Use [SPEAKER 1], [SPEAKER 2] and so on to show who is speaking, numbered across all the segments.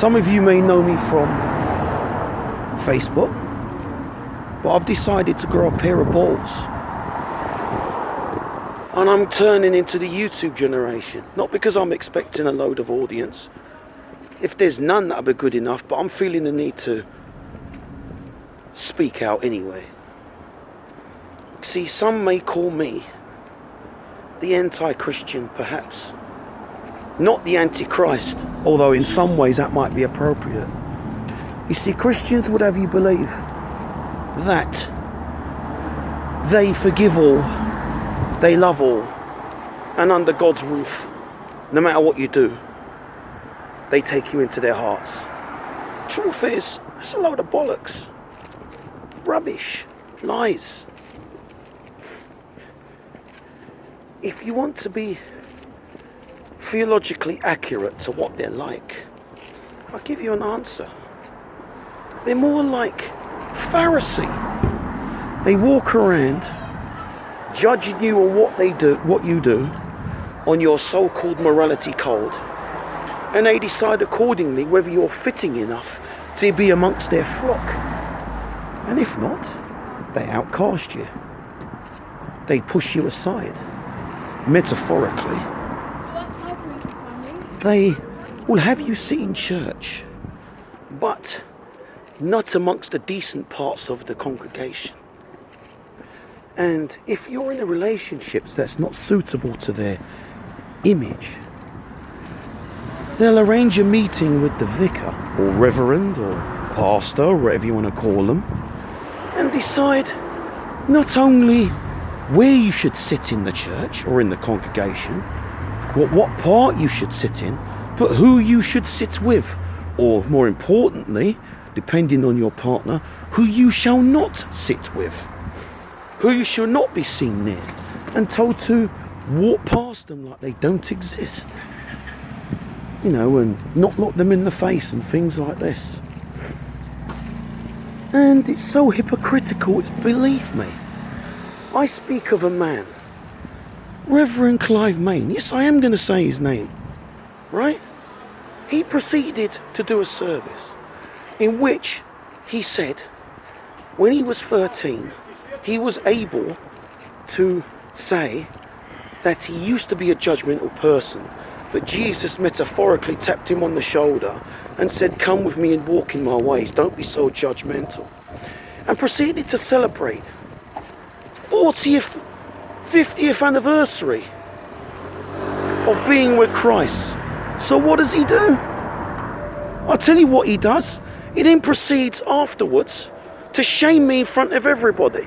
[SPEAKER 1] Some of you may know me from Facebook, but I've decided to grow a pair of balls. And I'm turning into the YouTube generation. Not because I'm expecting a load of audience. If there's none, that'll be good enough, but I'm feeling the need to speak out anyway. See, some may call me the anti-Christian, perhaps. Not the antichrist, although in some ways that might be appropriate. You see, Christians would have you believe that they forgive all, they love all, and under God's roof, no matter what you do, they take you into their hearts. Truth is, that's a load of bollocks. Rubbish. Lies. If you want to be theologically accurate to what they're like, I'll give you an answer. They're more like Pharisee. They walk around judging you on what you do, on your so-called morality code, and they decide accordingly whether you're fitting enough to be amongst their flock. And if not, they outcast you. They push you aside, metaphorically. They will have you sit in church, but not amongst the decent parts of the congregation. And if you're in a relationship that's not suitable to their image, they'll arrange a meeting with the vicar or reverend or pastor or whatever you want to call them, and decide not only where you should sit in the church or in the congregation, what part you should sit in, but who you should sit with, or more importantly, depending on your partner, who you shall not sit with, who you shall not be seen near, and told to walk past them like they don't exist. You know, and not look them in the face and things like this. And it's so hypocritical, it's believe me. I speak of a man, Reverend Clive Main. Yes, I am going to say his name, right? He proceeded to do a service in which he said when he was 13, he was able to say that he used to be a judgmental person, but Jesus metaphorically tapped him on the shoulder and said, "Come with me and walk in my ways, don't be so judgmental." And proceeded to celebrate 40th, 50th anniversary of being with Christ. So what does he do? I'll tell you what he does. He then proceeds afterwards to shame me in front of everybody.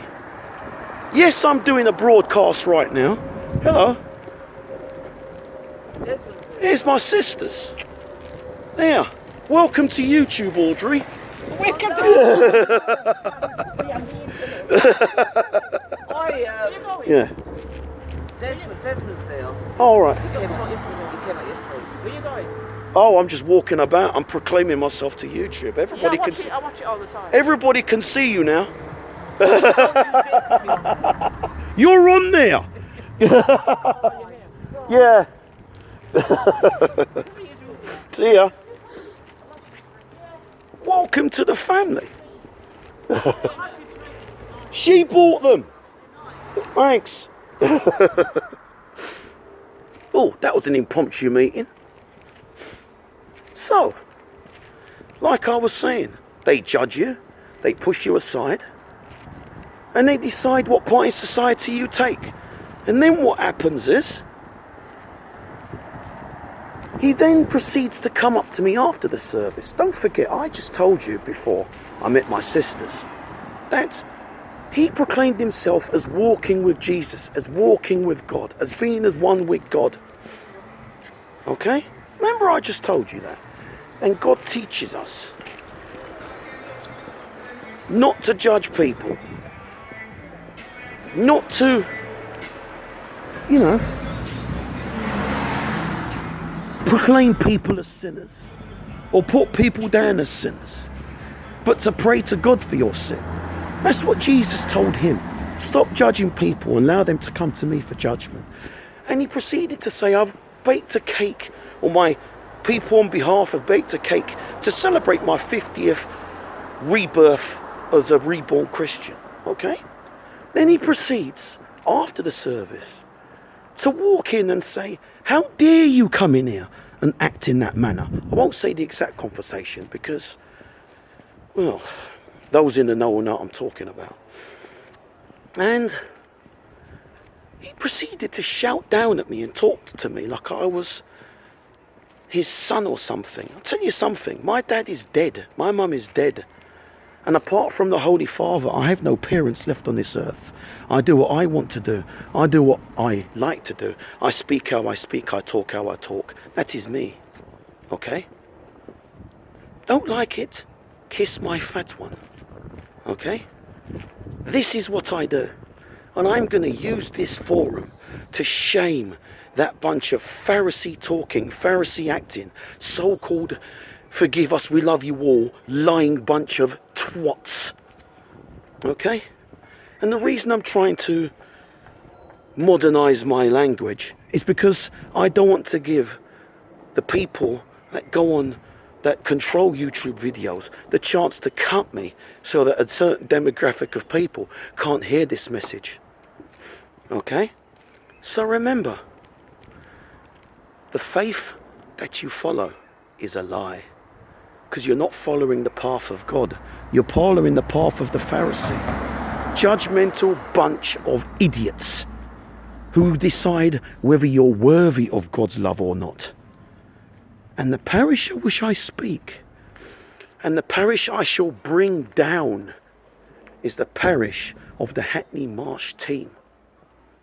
[SPEAKER 1] Yes, I'm doing a broadcast right now. Hello. Here's my sisters. There. Welcome to YouTube, Audrey.
[SPEAKER 2] Welcome to
[SPEAKER 1] Yeah.
[SPEAKER 2] Desmond's there.
[SPEAKER 1] All right.
[SPEAKER 2] He came out yesterday. Where are you going?
[SPEAKER 1] Oh, I'm just walking about. I'm proclaiming myself to YouTube. Everybody can see.
[SPEAKER 2] I watch it all the time.
[SPEAKER 1] Everybody can see you now. You're on there. Yeah. See ya. Welcome to the family. She bought them. Thanks. Oh, that was an impromptu meeting. So, like I was saying, they judge you, they push you aside, and they decide what part in society you take. And then what happens is, he then proceeds to come up to me after the service. Don't forget, I just told you before I met my sisters that he proclaimed himself as walking with Jesus, as walking with God, as being as one with God. Okay? Remember I just told you that. And God teaches us not to judge people, not to, proclaim people as sinners or put people down as sinners, but to pray to God for your sin. That's what Jesus told him. Stop judging people and allow them to come to me for judgment. And he proceeded to say, I've baked a cake, or my People on behalf have baked a cake to celebrate my 50th rebirth as a reborn Christian, okay? Then he proceeds, after the service, to walk in and say, how dare you come in here and act in that manner? I won't say the exact conversation because, well, those in the know will know what I'm talking about. And he proceeded to shout down at me and talk to me like I was his son or something. I'll tell you something, my dad is dead, my mum is dead. And apart from the Holy Father, I have no parents left on this earth. I do what I want to do. I do what I like to do. I speak how I speak. I talk how I talk. That is me. Okay? Don't like it? Kiss my fat one. Okay? This is what I do. And I'm going to use this forum to shame that bunch of Pharisee talking, Pharisee acting, so-called, forgive us, we love you all, lying bunch of twats. Okay? And the reason I'm trying to modernize my language is because I don't want to give the people that go on, that control YouTube videos, the chance to cut me so that a certain demographic of people can't hear this message. Okay? So remember, the faith that you follow is a lie. Because you're not following the path of God. You're following the path of the Pharisee. Judgmental bunch of idiots who decide whether you're worthy of God's love or not. And the parish of which I speak, and the parish I shall bring down, is the parish of the Hackney Marsh team.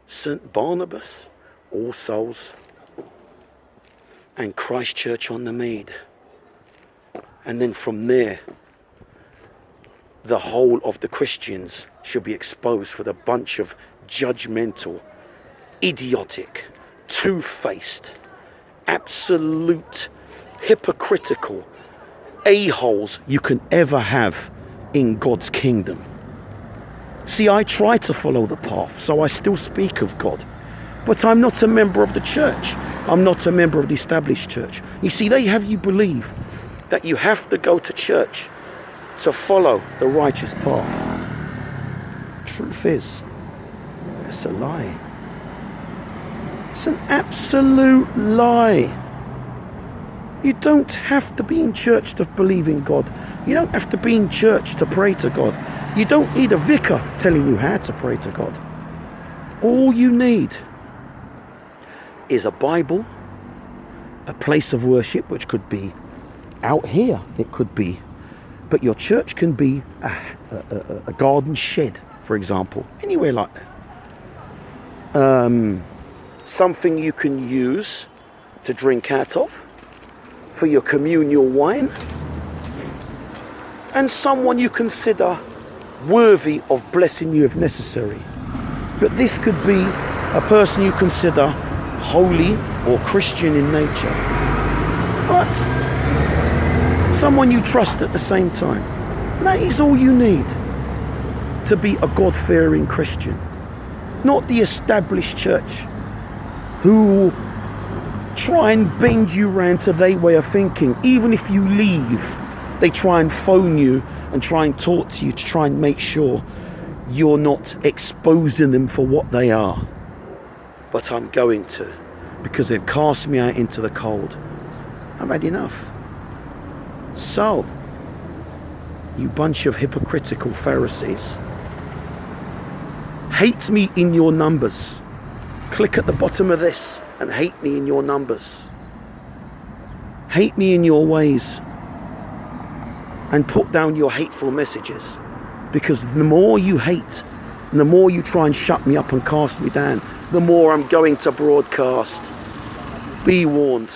[SPEAKER 1] St Barnabas, All Souls, and Christ Church on the Mead. And then from there, the whole of the Christians should be exposed for the bunch of judgmental, idiotic, two-faced, absolute, hypocritical a-holes you can ever have in God's kingdom. See, I try to follow the path, so I still speak of God. But I'm not a member of the church. I'm not a member of the established church. You see, they have you believe that you have to go to church to follow the righteous path. The truth is, it's a lie. It's an absolute lie. You don't have to be in church to believe in God. You don't have to be in church to pray to God. You don't need a vicar telling you how to pray to God. All you need is a Bible, a place of worship, which could be out here, it could be, but your church can be a garden shed, for example, anywhere like that. Something you can use to drink out of for your communal wine, and someone you consider worthy of blessing you if necessary. But this could be a person you consider holy or Christian in nature, but someone you trust at the same time. That is all you need to be a God-fearing Christian. Not the established church who try and bend you round to their way of thinking. Even if you leave, they try and phone you and try and talk to you to try and make sure you're not exposing them for what they are. But I'm going to, because they've cast me out into the cold. I've had enough. So, you bunch of hypocritical Pharisees, hate me in your numbers. Click at the bottom of this and hate me in your numbers. Hate me in your ways and put down your hateful messages, because the more you hate and the more you try and shut me up and cast me down, the more I'm going to broadcast. Be warned.